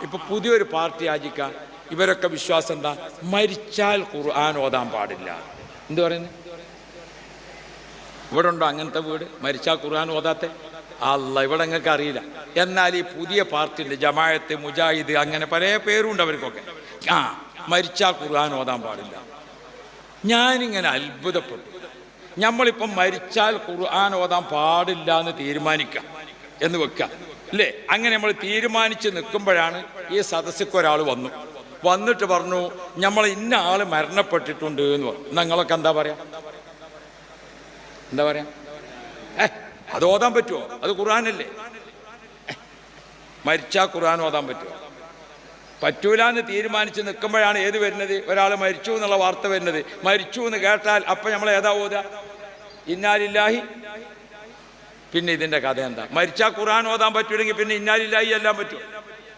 ഇപ്പൊ പുതിയൊരു പാർട്ടി ആചിക്കാൻ ഇവരൊക്കെ വിശ്വാസം എന്താ? മരിച്ചാൽ ഖുർആൻ ഓതാൻ പാടില്ല. എന്ത് പറയുന്നു? ഇവിടെ ഉണ്ടോ അങ്ങനത്തെ വീട്? മരിച്ചാൽ ഖുർആൻ ഓതാത്തെ? അല്ല, ഇവിടെ നിങ്ങൾക്ക് അറിയില്ല. എന്നാൽ ഈ പുതിയ പാർട്ടിയുണ്ട്, ജമാഅത്ത്, മുജാഹിദ്, അങ്ങനെ പല പേരുണ്ട് അവർക്കൊക്കെ. മരിച്ചാൽ ഖുർആൻ ഓതാൻ പാടില്ല. ഞാനിങ്ങനെ അത്ഭുതപ്പെട്ടു. നമ്മളിപ്പം മരിച്ചാൽ ഖുർആൻ ഓതാൻ പാടില്ല എന്ന് തീരുമാനിക്കാം എന്ന് വെക്കാം അല്ലേ? അങ്ങനെ നമ്മൾ തീരുമാനിച്ച് നിൽക്കുമ്പോഴാണ് ഈ സദസ്സിക്ക് ഒരാൾ വന്നിട്ട് പറഞ്ഞു, നമ്മൾ ഇന്ന ആള് മരണപ്പെട്ടിട്ടുണ്ട് എന്ന് പറഞ്ഞു. നിങ്ങളൊക്കെ എന്താ പറയാ? അത് ഓതാൻ പറ്റുമോ? അത് ഖുർആനല്ലേ? മരിച്ചാൽ ഖുർആൻ ഓതാൻ പറ്റുമോ? പറ്റൂല എന്ന് തീരുമാനിച്ച് നിൽക്കുമ്പോഴാണ് ഏത് വരുന്നത്? ഒരാൾ മരിച്ചു എന്നുള്ള വാർത്ത വരുന്നത്. മരിച്ചു എന്ന് കേട്ടാൽ അപ്പം നമ്മൾ ഏതാ ഓതാ? ഇന്നാലില്ലാഹി. പിന്നെ ഇതിൻ്റെ കഥ എന്താ? മരിച്ചാൽ ഖുർആൻ ഓതാൻ പറ്റൂലെങ്കിൽ പിന്നെ ഇന്നാലില്ലാഹി എല്ലാം പറ്റുമോ?